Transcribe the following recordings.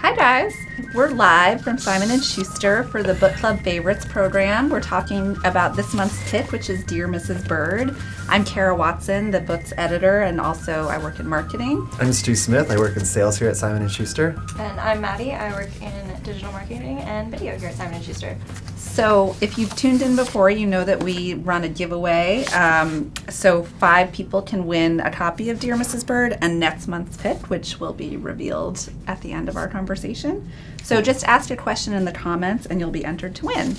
Hi guys, we're live from Simon & Schuster for the Book Club Favorites program. We're talking about this month's pick, which is Dear Mrs. Bird. I'm Kara Watson, the book's editor, and also I work in marketing. I'm Stu Smith. I work in sales here at Simon & Schuster. And I'm Maddie. I work in digital marketing and video here at Simon & Schuster. So if you've tuned in before, you know that we run a giveaway. So 5 people can win a copy of Dear Mrs. Bird and next month's pick, which will be revealed at the end of our conversation. So just ask a question in the comments and you'll be entered to win.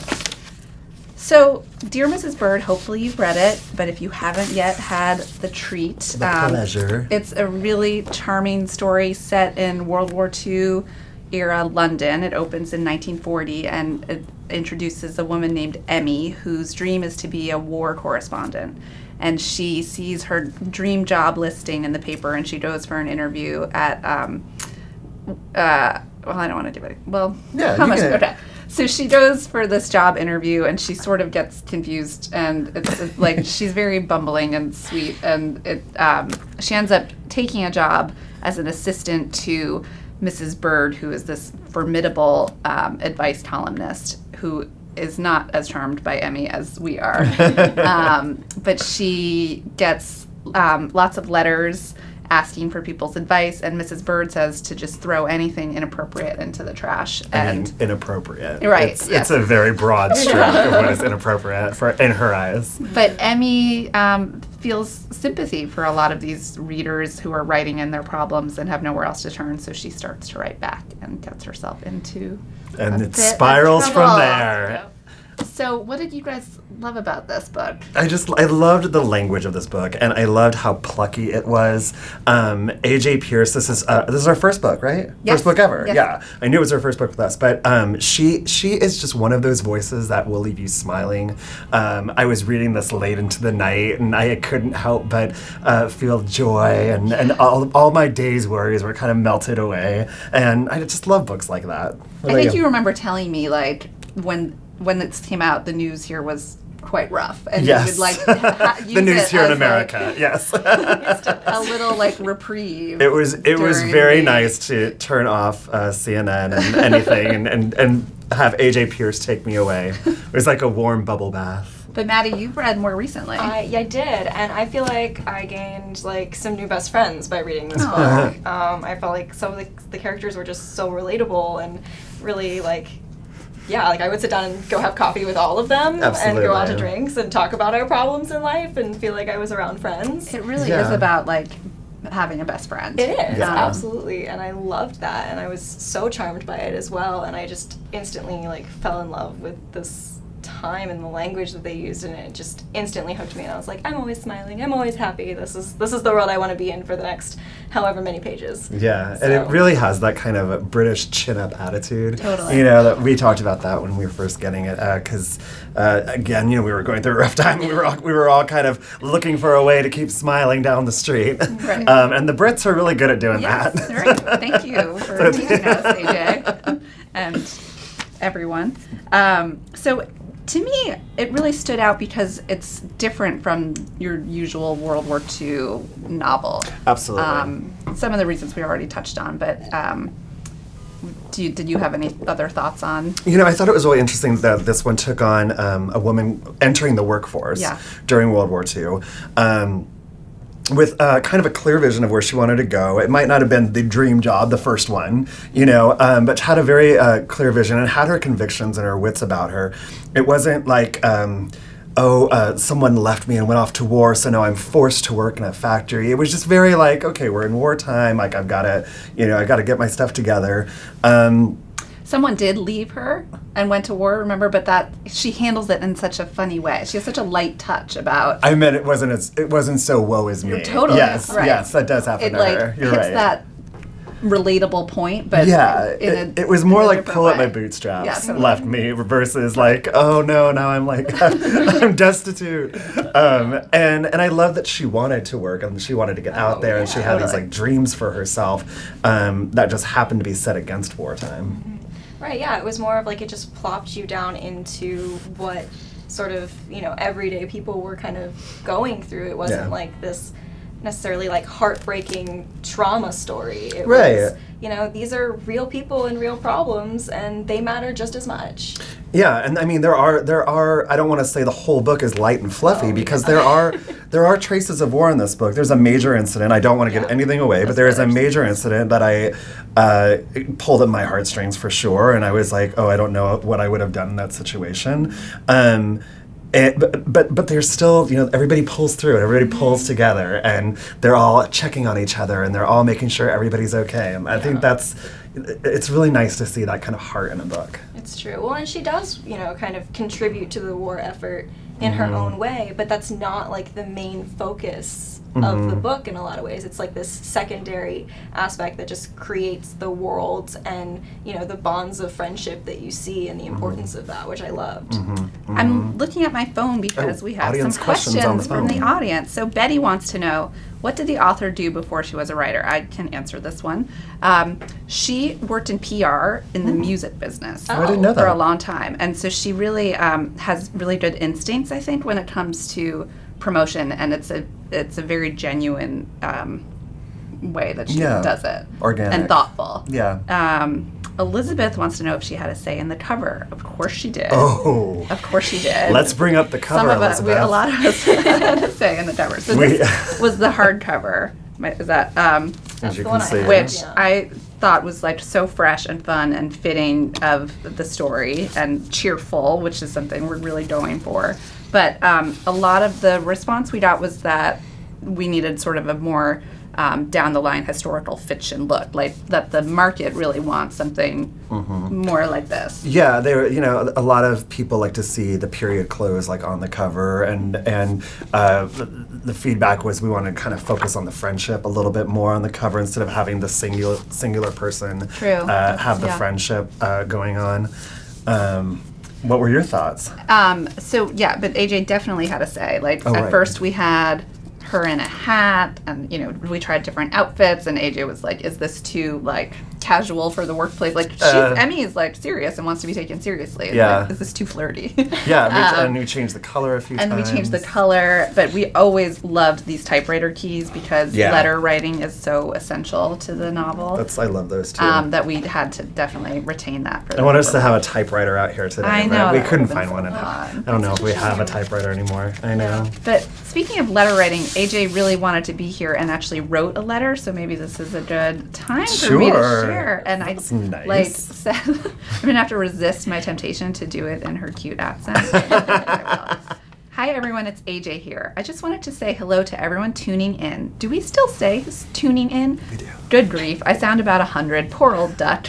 So Dear Mrs. Bird, hopefully you've read it, but if you haven't yet had the treat, The pleasure. It's a really charming story set in World War II era London. It opens in 1940 and it introduces a woman named Emmy whose dream is to be a war correspondent. And she sees her dream job listing in the paper and she goes for an interview at, well, I don't want to do it. Well, Yeah, how you much? can- Okay. So she goes for this job interview and she sort of gets confused and it's like she's very bumbling and sweet and she ends up taking a job as an assistant to Mrs. Bird, who is this formidable advice columnist who is not as charmed by Emmy as we are. But she gets lots of letters asking for people's advice, and Mrs. Bird says to just throw anything inappropriate into the trash. And Inappropriate. Right, It's, yes. it's a very broad stroke of what is inappropriate in her eyes. But Emmy feels sympathy for a lot of these readers who are writing in their problems and have nowhere else to turn, so she starts to write back and gets herself into And a it bit of spirals from trouble. there. So what did you guys love about this book? I loved the language of this book, and I loved how plucky it was. AJ Pearce, this is our first book, right? Yes. First book ever. Yes. Yeah, I knew it was her first book with us, but she is just one of those voices that will leave you smiling. I was reading this late into the night, and I couldn't help but feel joy, and all my day's worries were kind of melted away. And I just love books like that. What I about think you remember telling me like when this came out, the news here was quite rough, and Yes. you would like use the news it here in as, America. Yes. a little like reprieve. It was during very the- nice to turn off CNN and anything and have AJ Pearce take me away. It was like a warm bubble bath. But Maddie, you've read more recently. I did, and I feel like I gained like some new best friends by reading this book. I felt like some of the characters were just so relatable and really like, yeah, like I would sit down and go have coffee with all of them and go out to Absolutely. drinks and talk about our problems in life and feel like I was around friends. It really Yeah. is about like having a best friend. It is, Yeah. absolutely, and I loved that, and I was so charmed by it as well, and I just instantly like fell in love with this time and the language that they used in it. Just instantly hooked me, and I was like, I'm always smiling, I'm always happy. This is the world I want to be in for the next however many pages. Yeah, So- and it really has that kind of a British chin-up attitude. Totally. You know, that we talked about that when we were first getting it, because again, you know, we were going through a rough time. We were all kind of looking for a way to keep smiling down the street. Right. And the Brits are really good at doing Yes, that. right. Thank you for teaching us, AJ, and everyone. So to me, it really stood out because it's different from your usual World War II novel. Absolutely. Some of the reasons we already touched on, but did you have any other thoughts on? You know, I thought it was really interesting that this one took on a woman entering the workforce Yeah. during World War II. With kind of a clear vision of where she wanted to go. It might not have been the dream job, the first one, you know, but had a very clear vision and had her convictions and her wits about her. It wasn't like, someone left me and went off to war, so now I'm forced to work in a factory. It was just very like, okay, we're in wartime, like I gotta get my stuff together. Someone did leave her and went to war, remember? But that she handles it in such a funny way. She has such a light touch about. I meant it wasn't so woe is me. Totally Yes, right. yes, that does happen It to like her. You're hits right. that relatable point, but Yeah, it was more in a like different pull at way. my bootstraps Yeah, totally. left me versus like, oh no, now I'm like I'm destitute. And I love that she wanted to work and she wanted to get out there and she had these totally. like dreams for herself that just happened to be set against wartime. Right, yeah, it was more of like it just plopped you down into what sort of, you know, everyday people were kind of going through. It wasn't Yeah. like this necessarily like heartbreaking trauma story. It Right. was, you know, these are real people and real problems, and they matter just as much. Yeah, and I mean there are I don't want to say the whole book is light and fluffy, because there are traces of war in this book. There's a major incident. I don't want to give anything away, but there is a major incident that I pulled at my heartstrings for sure, and I was like, oh, I don't know what I would have done in that situation. But there's still, you know, everybody pulls through it. Everybody pulls together, and they're all checking on each other, and they're all making sure everybody's okay. And I think it's really nice to see that kind of heart in a book. It's true. Well, and she does, you know, kind of contribute to the war effort in her own way, but that's not like the main focus of the book in a lot of ways. It's like this secondary aspect that just creates the world and, you know, the bonds of friendship that you see and the importance of that, which I loved. I'm looking at my phone because we have some audience questions on the questions from the phone. audience. So Betty wants to know, what did the author do before she was a writer? I can answer this one. She worked in PR in the music business I didn't know for that. a long time. And so she really has really good instincts, I think, when it comes to promotion. And it's a very genuine way that she does it. Organic. And thoughtful. Yeah. Elizabeth wants to know if she had a say in the cover. Of course she did. Oh. Of course she did. Let's bring up the cover, Some of us, Elizabeth. a lot of us had a say in the cover. So this was the hardcover. Is that As you the can one I see. have. which Yeah. I thought was like so fresh and fun and fitting of the story and cheerful, which is something we're really going for. But a lot of the response we got was that we needed sort of a more down the line historical fiction look, like that the market really wants something more like this. Yeah, there. You know, a lot of people like to see the period clothes like on the cover, and the feedback was we wanted to kind of focus on the friendship a little bit more on the cover instead of having the singular person True. have the Yeah. friendship going on. What were your thoughts? So yeah, but AJ definitely had a say. Like at right. first we had her in a hat, and you know we tried different outfits, and AJ was like, "Is this too like casual for the workplace?" Like Emmy is like serious and wants to be taken seriously. Yeah. Like, is this too flirty? Yeah, and we changed the color a few And times. we changed the color, but we always loved these typewriter keys because Yeah. letter writing is so essential to the novel. I love those too. That we had to definitely retain that. For I want us to have a typewriter out here today. I but know, we that couldn't would've find been one. so In fun. I don't know if we have a typewriter anymore. I know. But speaking of letter writing, AJ really wanted to be here and actually wrote a letter, so maybe this is a good time for me to Sure. share. And I That's nice. like said, I'm gonna have to resist my temptation to do it in her cute accent. Hi everyone, it's AJ here. I just wanted to say hello to everyone tuning in. Do we still say tuning in? We do. Good grief, I sound about 100. Poor old duck.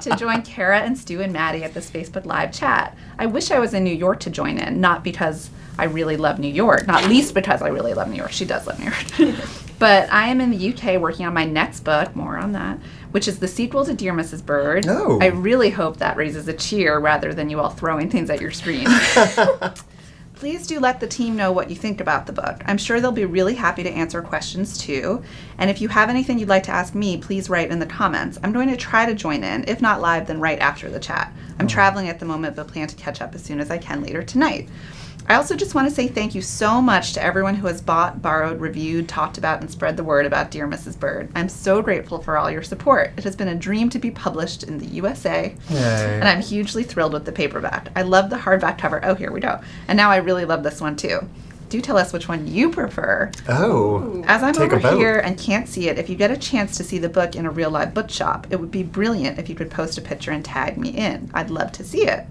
To join Kara and Stu and Maddie at this Facebook Live chat. I wish I was in New York to join in, not because I really love New York, not least because I really love New York. She does love New York. But I am in the UK working on my next book, more on that, which is the sequel to Dear Mrs. Bird. Oh. I really hope that raises a cheer rather than you all throwing things at your screen. Please do let the team know what you think about the book. I'm sure they'll be really happy to answer questions too. And if you have anything you'd like to ask me, please write in the comments. I'm going to try to join in, if not live, then right after the chat. I'm traveling at the moment, but plan to catch up as soon as I can later tonight. I also just want to say thank you so much to everyone who has bought, borrowed, reviewed, talked about, and spread the word about Dear Mrs. Bird. I'm so grateful for all your support. It has been a dream to be published in the USA, Yay. and I'm hugely thrilled with the paperback. I love the hardback cover. Oh, here we go. And now I really love this one too. Do tell us which one you prefer. Oh. As I'm Take a over vote. here and can't see it, if you get a chance to see the book in a real live bookshop, it would be brilliant if you could post a picture and tag me in. I'd love to see it.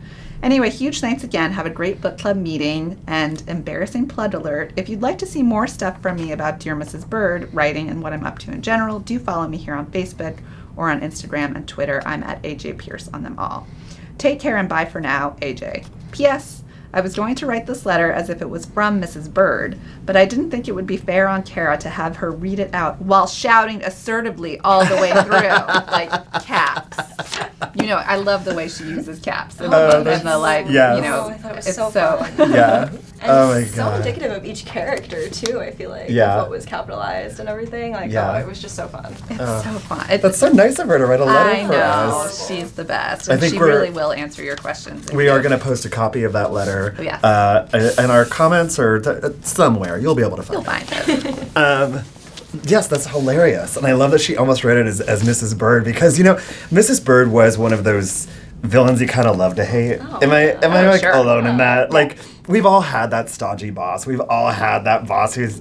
Anyway, huge thanks again. Have a great book club meeting. And embarrassing plug alert, if you'd like to see more stuff from me about Dear Mrs. Bird, writing, and what I'm up to in general, do follow me here on Facebook or on Instagram and Twitter. I'm at AJ Pearce on them all. Take care and bye for now, AJ. P.S. I was going to write this letter as if it was from Mrs. Bird, but I didn't think it would be fair on Kara to have her read it out while shouting assertively all the way through, like caps. You know, I love the way she uses caps and, that's- and the like. yes. You know, Oh, I thought it was it's so fun. Yeah. And Oh my so god. indicative of each character too. I feel like Yeah. what was capitalized and everything. Like, Yeah. oh, it was just so fun. It's so fun. It's, That's so nice of her to write a letter I for know. us. She's the best. I And think she we're- really will answer your questions. We are going to post a copy of that letter Oh, yes. in our comments or somewhere. You'll be able to find You'll it. find it. Yes, that's hilarious. And I love that she almost read it as Mrs. Bird because, you know, Mrs. Bird was one of those villains you kind of love to hate. Oh, am I Oh, like sure. alone in that? Yeah. Like, we've all had that stodgy boss. We've all had that boss who's,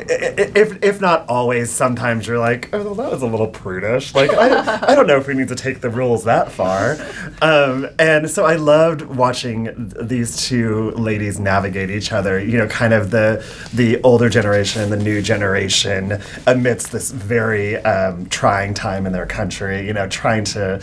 if not always, sometimes you're like, oh, well, that was a little prudish. Like, I don't know if we need to take the rules that far. And so I loved watching these two ladies navigate each other, you know, kind of the older generation and the new generation amidst this very trying time in their country, you know, trying to,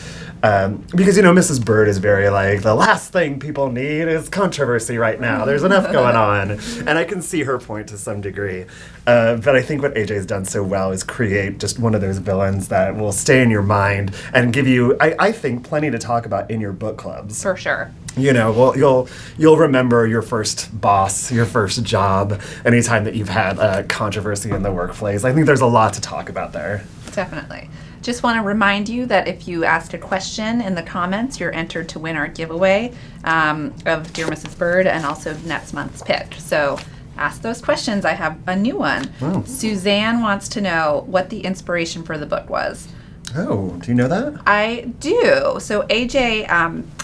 because, you know, Mrs. Bird is very like, the last thing people need is controversy right now. There's enough going on. And I can see her point to some degree. But I think what AJ's done so well is create just one of those villains that will stay in your mind and give you, I think, plenty to talk about in your book clubs. For sure. You know, well, you'll remember your first boss, your first job, anytime that you've had controversy in the workplace. I think there's a lot to talk about there. Definitely. Just want to remind you that if you ask a question in the comments, you're entered to win our giveaway of Dear Mrs. Bird and also next month's pitch. So ask those questions. I have a new one. Oh. Suzanne wants to know what the inspiration for the book was. Oh, do you know that? I do. So AJ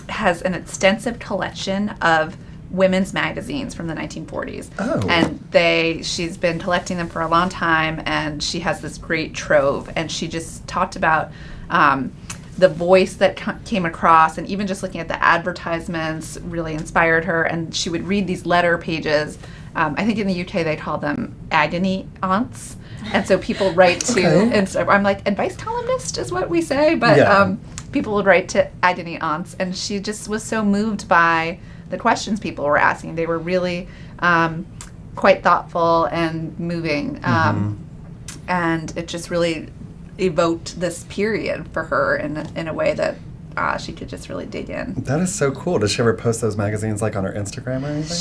has an extensive collection of women's magazines from the 1940s. Oh. And she's been collecting them for a long time, and she has this great trove. And she just talked about the voice that came across, and even just looking at the advertisements really inspired her. And she would read these letter pages. I think in the UK they call them agony aunts. And so people write to, Okay. and so I'm like, advice columnist is what we say, but Yeah. people would write to agony aunts, and she just was so moved by the questions people were asking. They were really quite thoughtful and moving, and it just really evoked this period for her in a way that she could just really dig in. That is so cool. Does she ever post those magazines like on her Instagram or anything?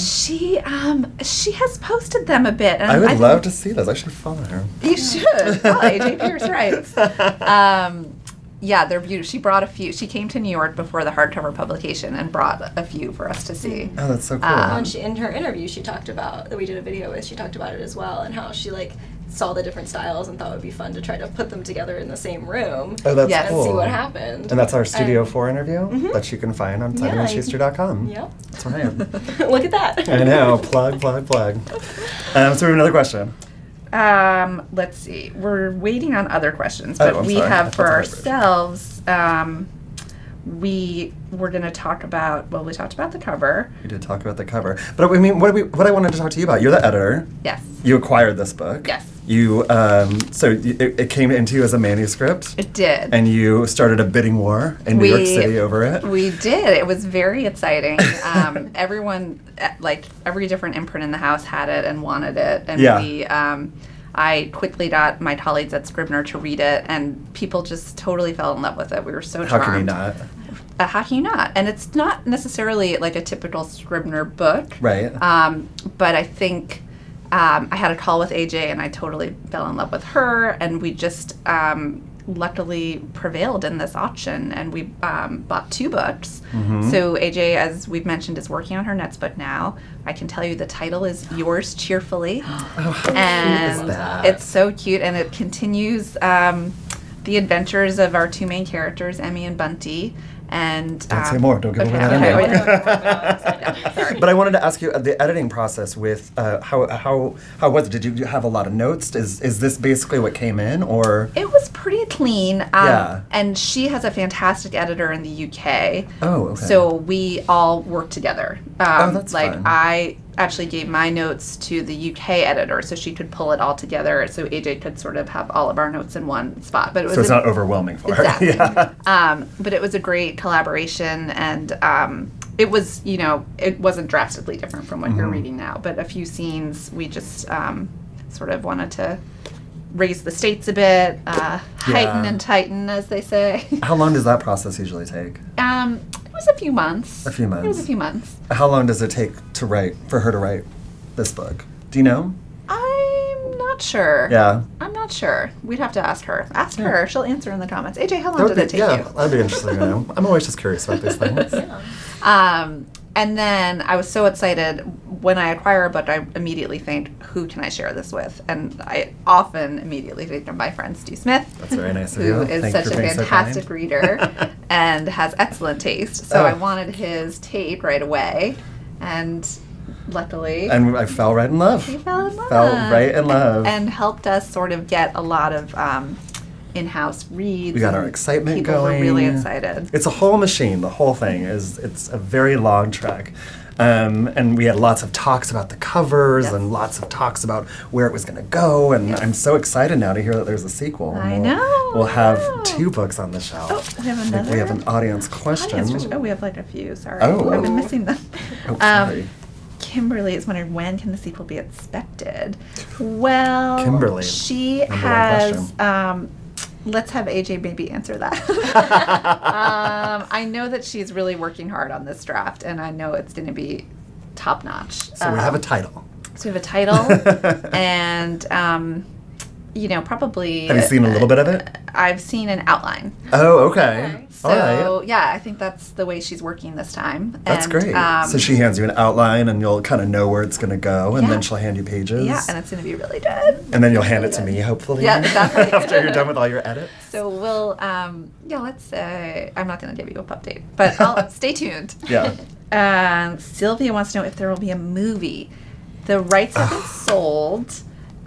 She has posted them a bit. And I would think love to see those. I should follow her. You should. Follow AJ Pearce writes. Yeah, they're beautiful. She brought a few. She came to New York before the hardcover publication and brought a few for us to see. Oh, that's so cool. In her interview, she talked about that we did a video with. She talked about it as well, and how she saw the different styles and thought it would be fun to try to put them together in the same room. Oh, that's Yes. cool. And see what happened. And that's our Studio And- 4 interview that you can find on Yeah, SimonandSchuster.com. Yep. That's right. Look at that. I know. Plug. So we have another question. Let's see. We're waiting on other questions, Oh, but I'm we sorry. have for That's all right, ourselves. We're going to talk about. Well, we talked about the cover. We did talk about the cover. But I mean, what I wanted to talk to you about, you're the editor. Yes. You acquired this book. Yes. You, it came into you as a manuscript. It did. And you started a bidding war in New York City over it. We did. It was very exciting. Everyone, like every different imprint in the house, had it and wanted it, and Yeah. I quickly got my colleagues at Scribner to read it, and people just totally fell in love with it. We were so How charmed. can you not? How can you not? And it's not necessarily like a typical Scribner book. Right. But I think I had a call with AJ, and I totally fell in love with her, and we just luckily prevailed in this auction, and we bought 2 books. So AJ, as we've mentioned, is working on her next book now. I can tell you the title is Yours Cheerfully. And cute is that? it's so cute, and it continues the adventures of our 2 main characters, Emmy and Bunty. And Don't say more. Don't give away that ending. But I wanted to ask you the editing process with how was it? Did you have a lot of notes? Is this basically what came in, or? It was pretty clean. Yeah. And she has a fantastic editor in the UK. Oh, okay. So we all work together. That's like fun. I actually gave my notes to the UK editor so she could pull it all together, so AJ could sort of have all of our notes in one spot. But it was So it's not overwhelming for Exactly. her. Yeah. But it was a great collaboration, and it was, it wasn't drastically different from what you're reading now, but a few scenes we just sort of wanted to raise the stakes a bit, heighten and tighten, as they say. How long does that process usually take? It was a few months. A few months. It was a few months. How long does it take for her to write this book? Do you know? I'm not sure. Yeah. I'm not sure. We'd have to ask her. Ask her. She'll answer in the comments. AJ, how long did it take you? I'd be interested to know. I'm always just curious about these things. And then I was so excited when I acquire a book, I immediately think, who can I share this with? And I often immediately think of my friend Stu Smith. That's very nice of you. Who is Thank such you a for being so fantastic kind. reader and has excellent taste. So Oh. I wanted his take right away. And luckily, And I fell right in love. he fell in love. Fell right in love. And helped us sort of get a lot of in-house reads. We got our and excitement people going. were really excited. It's a whole machine. The whole thing it's a very long trek. And we had lots of talks about the covers Yes. and lots of talks about where it was going to go. And Yes. I'm so excited now to hear that there's a sequel. I know, We'll I have know. 2 books on the shelf. Oh, we have I think another. we have an audience question. Oh, we have like a few. Sorry, Oh. I've been missing them. Oh, sorry. Kimberly is wondering, when can the sequel be expected? Well, Kimberly, she number one has. question. Let's have AJ maybe answer that. I know that she's really working hard on this draft, and I know it's going to be top notch. So we have a title. So we have a title, and probably. Have you seen a little bit of it? I've seen an outline. Oh, okay. So All right. yeah, I think that's the way she's working this time. That's And, great. So she hands you an outline, and you'll kind of know where it's going to go, and Yeah. then she'll hand you pages. Yeah, and it's going to be really good. And then you'll hand it to me, hopefully. Yeah, exactly. After you're done with all your edits. So we'll, let's say, I'm not going to give you a update, but I'll stay tuned. Yeah. Sylvia wants to know if there will be a movie. The rights have been sold,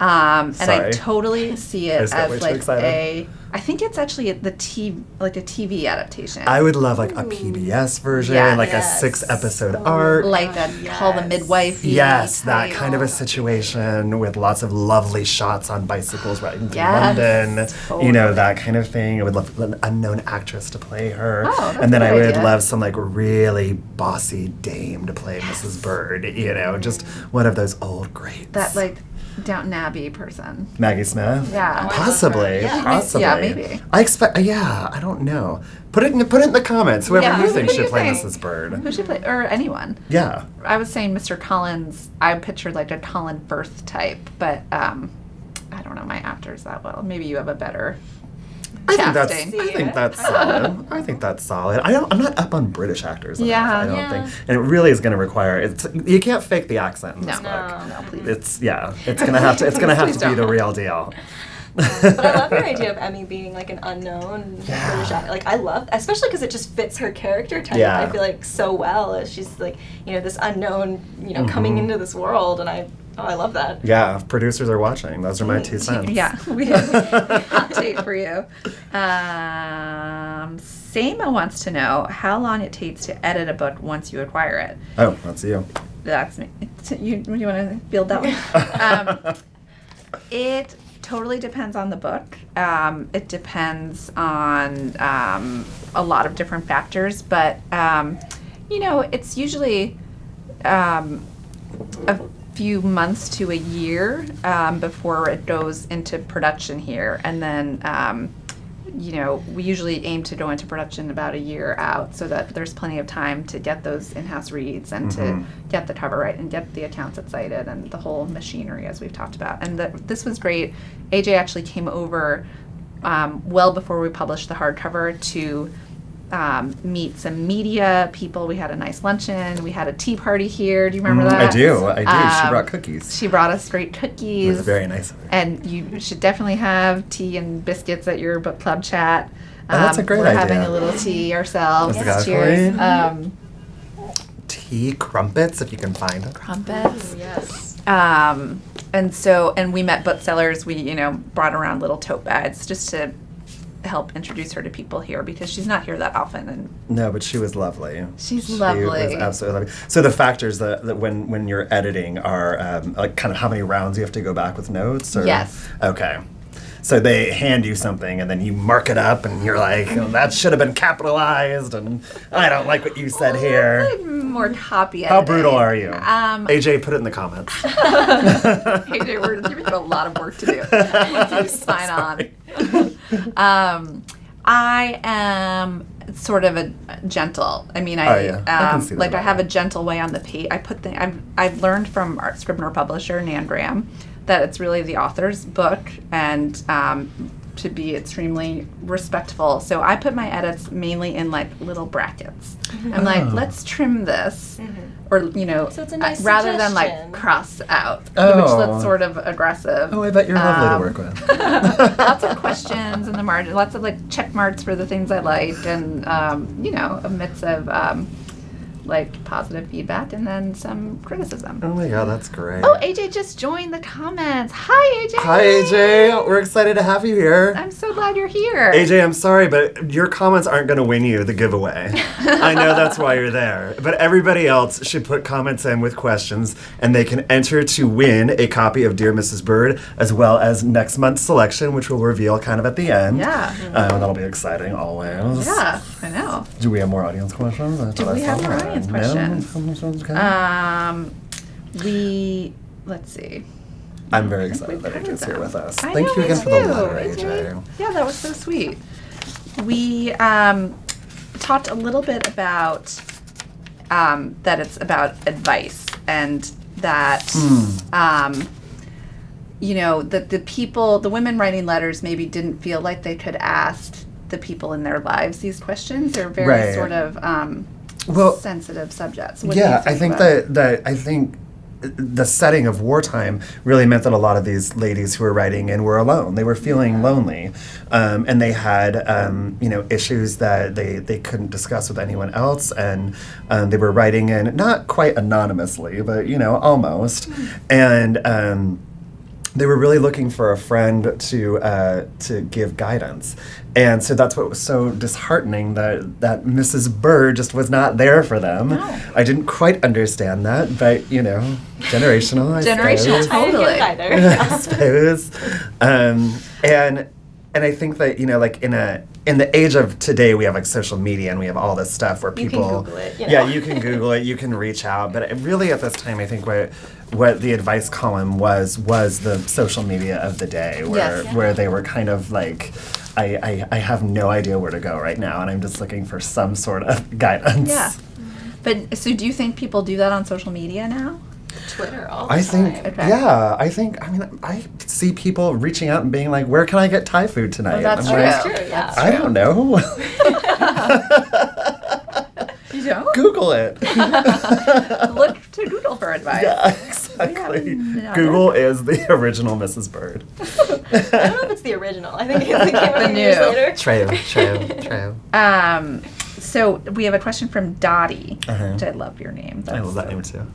and I Sorry. totally see I it just got way as too like excited. I think it's actually a TV adaptation. I would love like a PBS version, Yeah. like Yes. a 6-episode arc. like a Call the Yes. Midwife. Yes, that type. kind of a situation with lots of lovely shots on bicycles riding through Yes, London. totally. That kind of thing. I would love an unknown actress to play her. Oh, that's and then a I good would idea. love some like really bossy dame to play Mrs. Bird. Just one of those old greats. That like Downton Abbey person. Maggie Smith? Yeah. I love Possibly. her. Yeah. Possibly. Yeah, maybe. I expect I don't know. Put it in the comments, whoever Yeah, you who think do should you play think? Mrs. Bird. Who should play, or anyone? Yeah. I was saying Mr. Collins. I pictured like a Colin Firth type, but I don't know my actors that well. Maybe you have a better I think casting. that's solid. I think that's solid. I'm not up on British actors enough, Yeah. I don't Yeah. think. And it really is going to require you can't fake the accent in this No. book. No, please. It's going to have to Please be don't. the real deal. But I love your idea of Emmy being like an unknown Yeah. British actor. Like I love, especially because it just fits her character type. Yeah. I feel like so well. As she's like this unknown, coming Mhm. into this world, and I love that. Yeah, if producers are watching. Those are my 2 cents. Yeah, we have a hot take for you. Sama wants to know how long it takes to edit a book once you acquire it. Oh, that's you. That's me. You want to build that one? It totally depends on the book. It depends on a lot of different factors, but it's usually a few months to a year before it goes into production here, and then we usually aim to go into production about a year out so that there's plenty of time to get those in-house reads and to get the cover right and get the accounts excited and the whole machinery as we've talked about. And this was great. AJ actually came over well before we published the hardcover to meet some media people. We had a nice luncheon. We had a tea party here. Do you remember that? I do. She brought cookies. She brought us great It cookies. was very nice of her. And you should definitely have tea and biscuits at your book club chat. Oh, that's a great we're idea. having a little tea ourselves. That's Cheers. exactly. Tea crumpets, if you can find them. Crumpets. Yes. And we met booksellers. We, brought around little tote bags just to help introduce her to people here because she's not here that often. And No, but she was lovely. She's She lovely. was absolutely lovely. So the factors that when you're editing are like kind of how many rounds you have to go back with notes? Or? Yes. Okay. So they hand you something, and then you mark it up, and you're like, oh, that should have been capitalized, and I don't like what you said here. Like more copy editing. How brutal are you? AJ, AJ, put it in the comments. AJ, we're giving you a lot of work to do. You sign on. I am sort of a gentle. I mean, I can see that like I about have you. a gentle way on the page. I've learned from our Scribner publisher Nan Graham that it's really the author's book, and to be extremely respectful. So I put my edits mainly in like little brackets. I'm like, let's trim this, or So it's a nice rather than like suggestion. cross out, which Oh. that's sort of aggressive. Oh, I bet you're lovely to work with. Lots of questions in the margin, lots of like check marks for the things I like, and a mix of like positive feedback and then some criticism. Oh my god, that's great. Oh, AJ just joined the comments. Hi, AJ. Hi, AJ. We're excited to have you here. I'm so glad you're here. AJ, I'm sorry, but your comments aren't going to win you the giveaway. I know that's why you're there. But everybody else should put comments in with questions, and they can enter to win a copy of Dear Mrs. Bird, as well as next month's selection, which we'll reveal kind of at the end. Yeah. That'll be exciting always. Yeah, I know. Do we have more audience questions? I Do thought I we have saw more one. audience No? questions? Okay. Let's see. I'm very I think excited we've that covered AJ's here them. with us. I Thank know, you me again for the too, letter, AJ. Yeah, that was so sweet. We talked a little bit about that it's about advice, and that that the women writing letters maybe didn't feel like they could ask the people in their lives these questions. They're very Right. sort of Well, sensitive subjects. What do you yeah, I think about that I think the setting of wartime really meant that a lot of these ladies who were writing in were alone. They were feeling lonely, and they had issues that they couldn't discuss with anyone else, and they were writing in not quite anonymously, but almost, and. They were really looking for a friend to give guidance, and so that's what was so disheartening, that Mrs. Bird just was not there for them. No. I didn't quite understand that, but generational. I Generational, suppose. totally. I didn't get it either. I suppose. And I think that like in the age of today, we have like social media and we have all this stuff where You can people Google it, yeah, you can Google it, you can reach out, but really at this time I think what the advice column was the social media of the day, Yes. where they were kind of like, I have no idea where to go right now, and I'm just looking for some sort of guidance. Yeah. But so do you think people do that on social media now? Twitter all the I time. think, Okay. yeah, I see people reaching out and being like, where can I get Thai food tonight? that's I'm true. like, That's true, yeah. I don't know. You don't? Google it. Look to Google for advice. Yeah, exactly. Yeah. Google is the original Mrs. Bird. I don't know if it's the original. I think it came out The a few years new. later. True. So we have a question from Dottie, Uh-huh. which I love your name. I love that name too.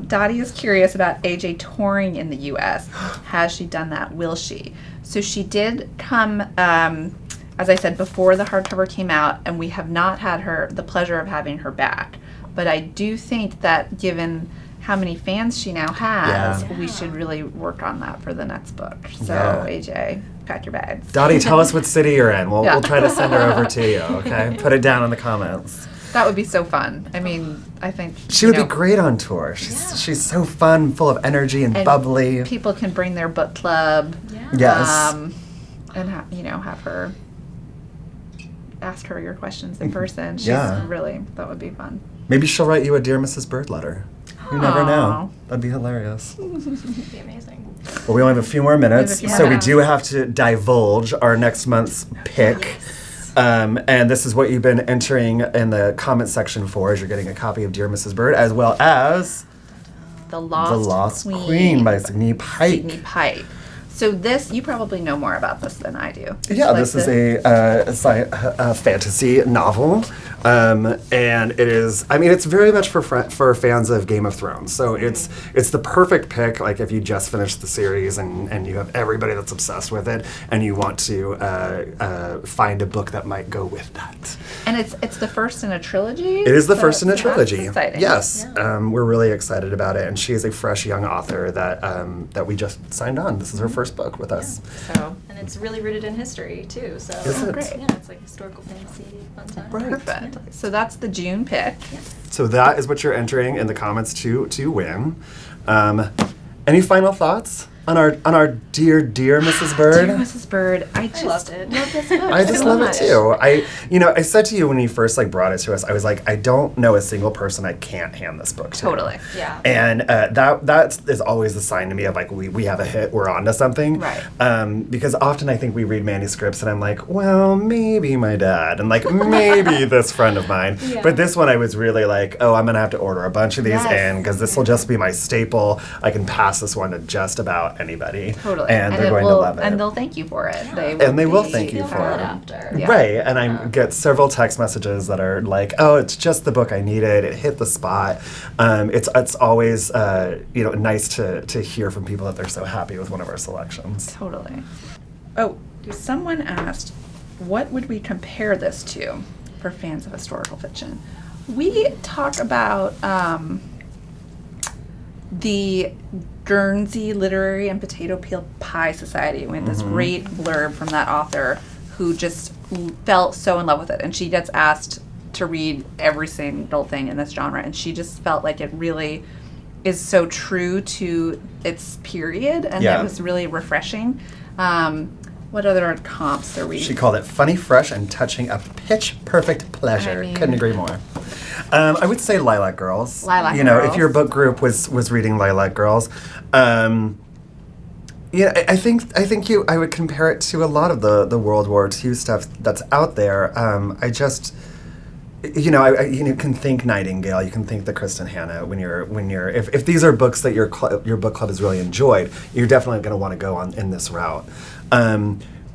Dottie is curious about AJ touring in the U.S. Has she done that? Will she? So she did come, as I said, before the hardcover came out, and we have not had the pleasure of having her back. But I do think that given how many fans she now has, Yeah. we should really work on that for the next book. So Yeah. AJ, pack your bags. Dottie, tell us what city you're in. Yeah. We'll try to send her over to you, okay? Put it down in the comments. That would be so fun. I mean, I think She would be great on tour. She's so fun, full of energy and bubbly. People can bring their book club. Yeah. Yes. And have her ask her your questions in person. She's Yeah. that would be fun. Maybe she'll write you a Dear Mrs. Bird letter. You never know. Aw. That'd be hilarious. It'd be amazing. Well, we only have a few more minutes, few more so we minutes. do have to divulge our next month's pick. And this is what you've been entering in the comment section for, as you're getting a copy of Dear Mrs. Bird, as well as The The Lost, Lost Queen by Signe Pike. Signe Pike. So this, you probably know more about this than I do. Yeah, Like this is a fantasy novel, and it is. I mean, it's very much for fans of Game of Thrones. So it's the perfect pick. Like if you just finished the series and you have everybody that's obsessed with it, and you want to find a book that might go with that. And it's the first in a trilogy? It is the first in a That's trilogy. exciting. Yes, Yeah. we're really excited about it, and she is a fresh young author that we just signed on. This is her first book with us. So And it's really rooted in history too. So Is it? great. yeah, it's like historical fantasy fun time. Right. perfect. Yeah. So that's the June pick. So that is what you're entering in the comments to win. Any final thoughts on our dear Mrs. Bird? Dear Mrs. Bird, I just loved it. love this book. I just so love it much. too. I said to you when you first brought it to us, I was like, I don't know a single person I can't hand this book to. Totally. Yeah. And that is always the sign to me of we have a hit, we're onto something. Right. Because often I think we read manuscripts and I'm like, well, maybe my dad, and maybe this friend of mine. Yeah. But this one I was really like, oh, I'm gonna have to order a bunch of these Yes. in because this will just be my staple. I can pass this one to just about anybody. Totally. And they're it going will, to love it. And they'll thank you for it. And they will be- thank you Feel for good it. after. Yeah. Right, and I get several text messages that are like, "Oh, it's just the book I needed. It hit the spot." It's always nice to hear from people that they're so happy with one of our selections. Totally. Oh, someone asked, what would we compare this to for fans of historical fiction? We talk about the Guernsey Literary and Potato Peel Pie Society. We had this great blurb from that author who just fell so in love with it. And she gets asked to read every single thing in this genre. And she just felt like it really is so true to its period. And Yeah. it was really refreshing. What other comps are we? She called it funny, fresh, and touching, a pitch-perfect pleasure. I mean- Couldn't agree more. I would say Lilac Girls. Lilac If Girls. your book group was reading Lilac Girls, I think I would compare it to a lot of the World War II stuff that's out there. I just. You can think Nightingale, you can think the Kristen Hanna when you're if these are books that your book club has really enjoyed, you're definitely going to want to go on in this route.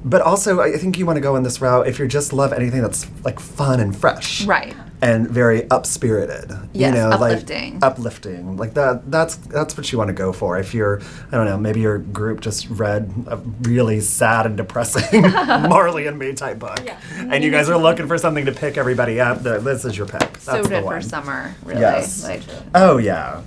But also, I think you want to go in this route if you just love anything that's fun and fresh, Right. and very up-spirited. Yes, uplifting. Uplifting, like that. That's what you want to go for. If you're, I don't know, maybe your group just read a really sad and depressing Marley and Me type book, Yeah. and you guys are looking for something to pick everybody up. This is your pick. That's So the good one. for summer, really. Yes. Like, Oh yeah.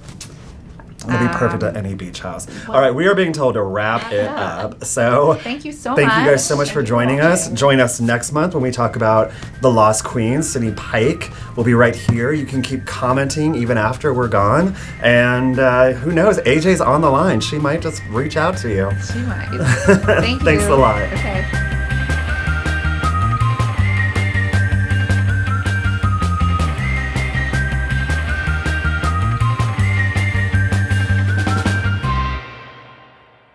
It'll be perfect at any beach house. All right, we are being told to wrap it up. So thank you so thank much. you guys so much for joining us. Join us next month when we talk about The Lost Queen, Sidney Pike. We'll be right here. You can keep commenting even after we're gone. And who knows, AJ's on the line. She might just reach out to you. She might. Thank you. Thanks a lot. Okay.